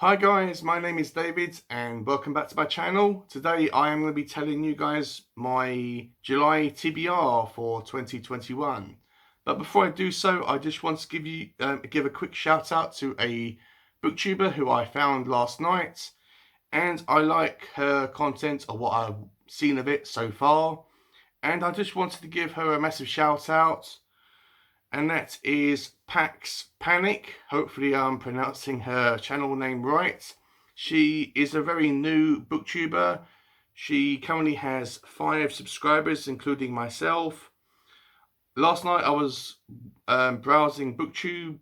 Hi guys, my name is David and welcome back to my channel. Today I am going to be telling you guys my July TBR for 2021. But before I do so, I just want to give a quick shout out to a booktuber who I found last night, and I like her content or what I've seen of it so far, and I just wanted to give her a massive shout out, and that is Pax Panic. Hopefully I'm pronouncing her channel name right. She is a very new booktuber. She currently has 5 subscribers, including myself. Last night I was browsing booktube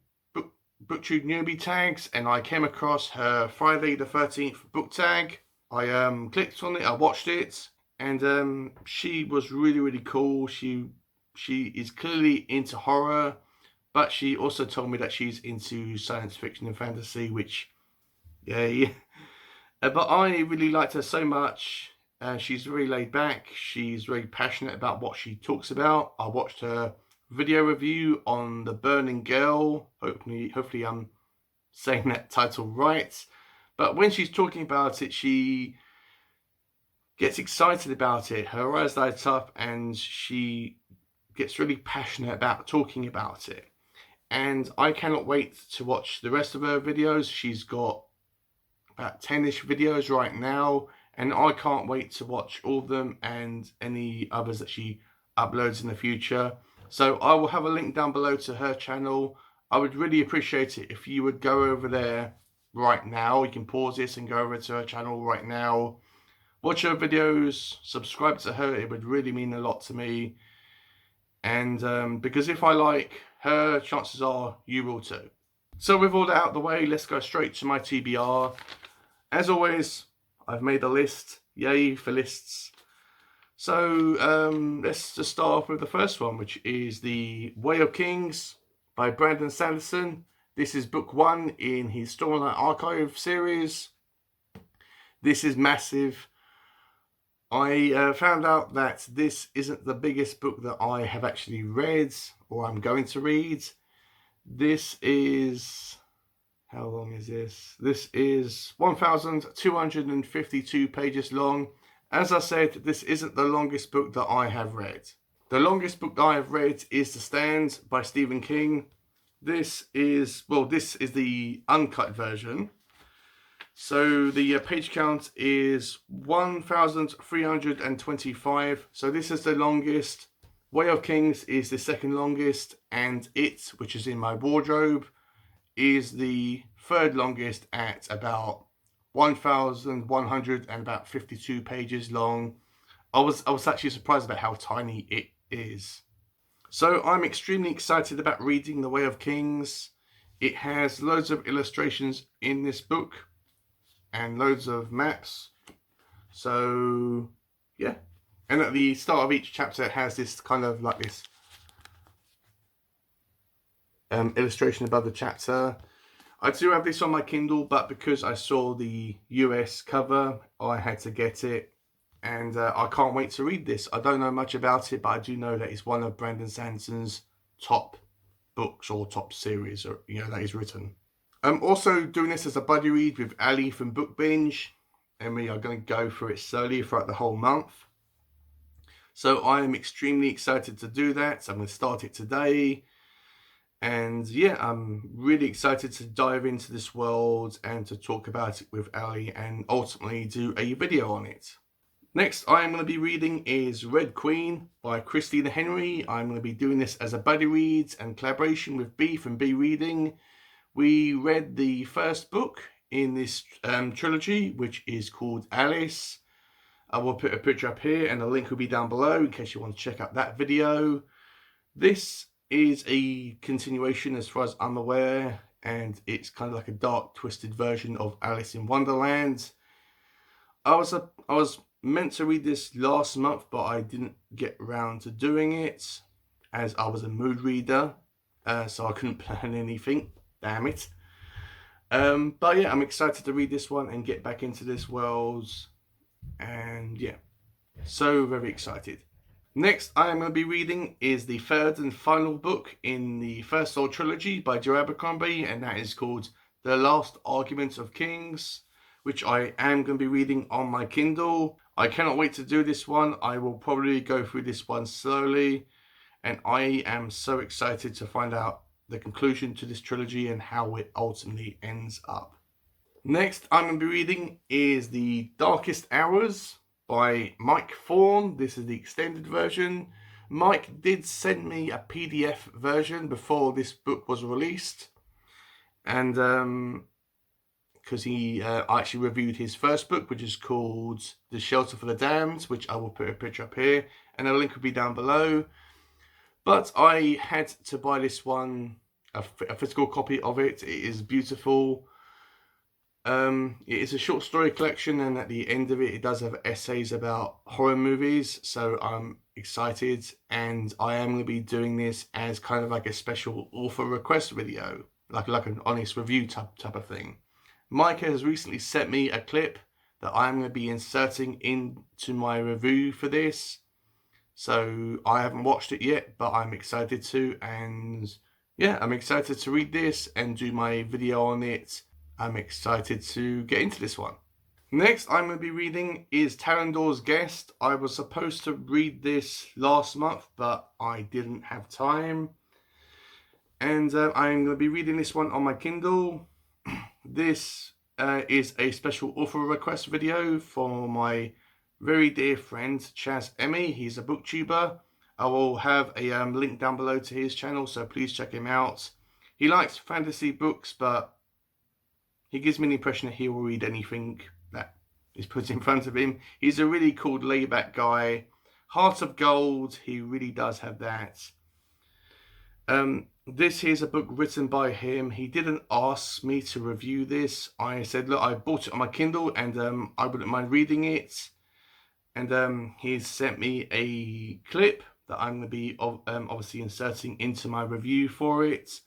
newbie tags, and I came across her Friday the 13th book tag. I clicked on it, I watched it, and she was really cool. She is clearly into horror, but she also told me that she's into science fiction and fantasy, which, yay. But I really liked her so much. She's very laid back. She's very passionate about what she talks about. I watched her video review on The Burning Girl. Hopefully I'm saying that title right. But when she's talking about it, she gets excited about it. Her eyes light up and she gets really passionate about talking about it. And I cannot wait to watch the rest of her videos. She's got about 10-ish videos right now, and I can't wait to watch all of them and any others that she uploads in the future. So I will have a link down below to her channel. I would really appreciate it if you would go over there right now. You can pause this and go over to her channel right now. Watch her videos, subscribe to her. It would really mean a lot to me. And because if I like her, chances are you will too. So with all that out of the way, let's go straight to my TBR. As always, I've made a list. Yay for lists. So let's just start off with the first one, which is The Way of Kings by Sanderson. This is book 1 in his Stormlight Archive series. This is massive. I found out that this isn't the biggest book that I have actually read or I'm going to read. This is, how long is this? This is 1,252 pages long. As I said, this isn't the longest book that I have read. The longest book that I have read is The Stand by Stephen King. This is the uncut version. So the page count is 1,325. So this is the longest. Way of Kings is the second longest, and It, which is in my wardrobe, is the third longest at about 1,152 pages long. I was actually surprised about how tiny it is. So I'm extremely excited about reading The Way of Kings. It has loads of illustrations in this book and loads of maps. So yeah, and at the start of each chapter it has this kind of like this illustration above the chapter. I do have this on my Kindle, but because I saw the US cover, I had to get it, and I can't wait to read this. I don't know much about it, but I do know that it's one of Brandon Sanderson's top books or top series, or that he's written. I'm also doing this as a buddy read with Ali from Book Binge, and we are going to go through it slowly throughout the whole month. So I am extremely excited to do that. So I'm going to start it today. And yeah, I'm really excited to dive into this world and to talk about it with Ali and ultimately do a video on it. Next I am going to be reading is Red Queen by Christina Henry. I'm going to be doing this as a buddy read and collaboration with B from B Reading. We read the first book in this trilogy, which is called Alice. I will put a picture up here and a link will be down below in case you want to check out that video. This is a continuation as far as I'm aware, and it's kind of like a dark, twisted version of Alice in Wonderland. I was meant to read this last month, but I didn't get around to doing it as I was a mood reader, so I couldn't plan anything. Damn it. But yeah, I'm excited to read this one and get back into this world, and yeah, so very excited. Next I am going to be reading is the third and final book in the First Soul trilogy by Abercrombie, and that is called The Last Argument of Kings, which I am going to be reading on my Kindle. I cannot wait to do this one. I will probably go through this one slowly, and I am so excited to find out the conclusion to this trilogy and how it ultimately ends up. Next I'm going to be reading is The Darkest Hours by Mike Thorn. This is the extended version. Mike did send me a PDF version before this book was released, and because he actually reviewed his first book, which is called The Shelter for the Damned, which I will put a picture up here, and a link will be down below. But I had to buy this one, a physical copy of it. It is beautiful. It is a short story collection, and at the end of it, it does have essays about horror movies. So I'm excited, and I am going to be doing this as kind of like a special author request video, like an honest review type of thing. Micah has recently sent me a clip that I'm going to be inserting into my review for this. So I haven't watched it yet, but I'm excited to, and yeah, I'm excited to read this and do my video on it. I'm excited to get into this one. Next I'm going to be reading is Tylendors Guest. I was supposed to read this last month, but I didn't have time. And I'm going to be reading this one on my Kindle. This is a special author request video for my very dear friend Chaz Emmy. He's a booktuber. I will have a link down below to his channel, so please check him out. He likes fantasy books, but he gives me the impression that he will read anything that is put in front of him. He's a really cool laid-back guy. Heart of Gold, he really does have that. This is a book written by him. He didn't ask me to review this. I said, look, I bought it on my Kindle, and I wouldn't mind reading it. And he's sent me a clip that I'm going to be obviously inserting into my review for it.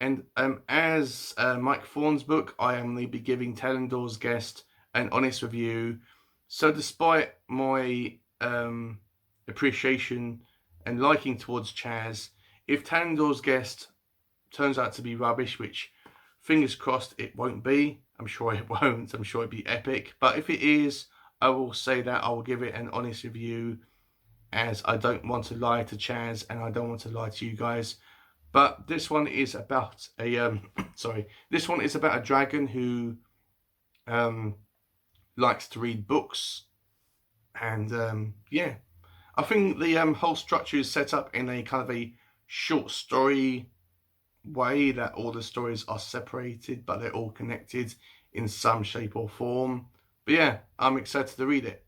And as Mike Thorn's book, I am going to be giving Talindors Guest an honest review. So despite my appreciation and liking towards Chaz, if Talindors Guest turns out to be rubbish, which fingers crossed it won't be, I'm sure it won't, I'm sure it'd be epic. But if it is, I will say that I will give it an honest review, as I don't want to lie to Chaz and I don't want to lie to you guys. But this one is about a this one is about a dragon who likes to read books, and yeah, I think the whole structure is set up in a kind of a short story way, that all the stories are separated but they're all connected in some shape or form. But yeah, I'm excited to read it.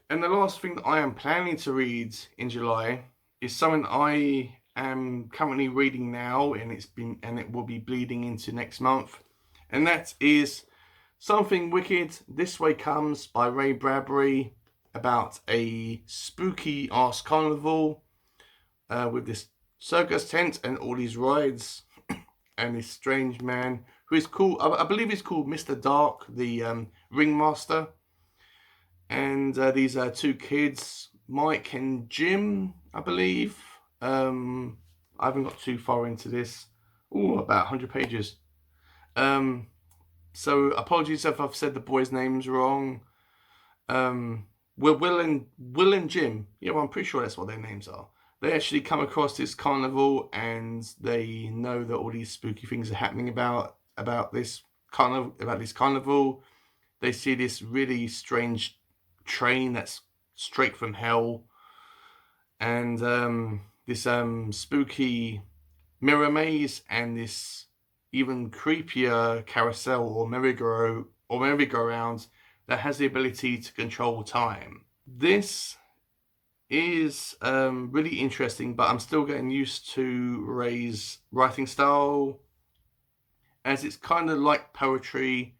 And the last thing that I am planning to read in July is something I am currently reading now, and it will be bleeding into next month, and that is Something Wicked This Way Comes by Bradbury, about a spooky ass carnival with this circus tent and all these rides, and this strange man who is called, I believe he's called Mr. Dark, the ringmaster, and these are two kids, Mike and Jim, I believe. I haven't got too far into this. Oh, about 100 pages. So apologies if I've said the boys' names wrong. Will and Jim. Yeah, well, I'm pretty sure that's what their names are. They actually come across this carnival, and they know that all these spooky things are happening about this carnival. They see this really strange train that's straight from hell, and this spooky mirror maze, and this even creepier carousel or merry-go-round that has the ability to control time. This is really interesting, but I'm still getting used to Ray's writing style, as it's kind of like poetry,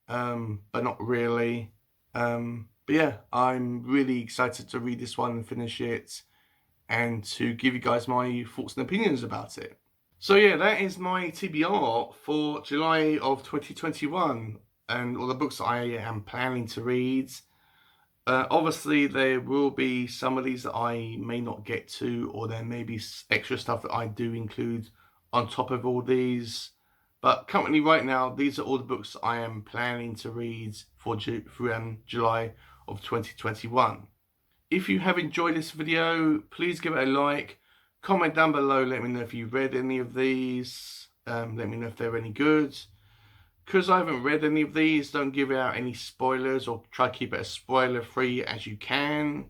but not really. But yeah, I'm really excited to read this one and finish it, and to give you guys my thoughts and opinions about it. So yeah, that is my TBR for July of 2021, and all the books that I am planning to read. Obviously, there will be some of these that I may not get to, or there may be extra stuff that I do include on top of all these. But currently, right now, these are all the books I am planning to read for July of 2021. If you have enjoyed this video, please give it a like, comment down below, let me know if you've read any of these, let me know if they're any good. Because I haven't read any of these, don't give out any spoilers, or try to keep it as spoiler free as you can.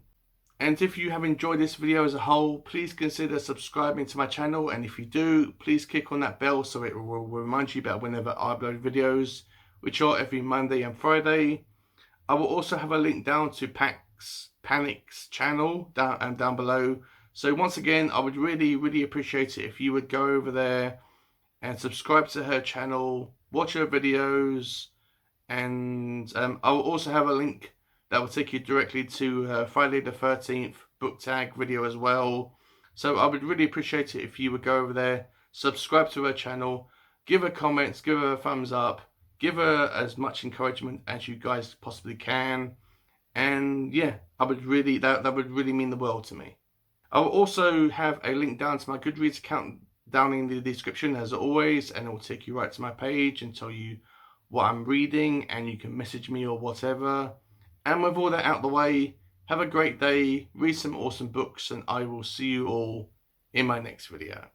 And if you have enjoyed this video as a whole, please consider subscribing to my channel, and if you do, please click on that bell so it will remind you about whenever I upload videos, which are every Monday and Friday. I will also have a link down to Panic's channel down below. So once again, I would really appreciate it if you would go over there and subscribe to her channel, watch her videos, and I will also have a link that will take you directly to her Friday the 13th book tag video as well. So I would really appreciate it if you would go over there, subscribe to her channel, give her comments, give her a thumbs up, give her as much encouragement as you guys possibly can. And yeah, I would really, that would really mean the world to me. I will also have a link down to my Goodreads account down in the description as always, and it will take you right to my page and tell you what I'm reading, and you can message me or whatever. And with all that out the way, have a great day, read some awesome books, and I will see you all in my next video.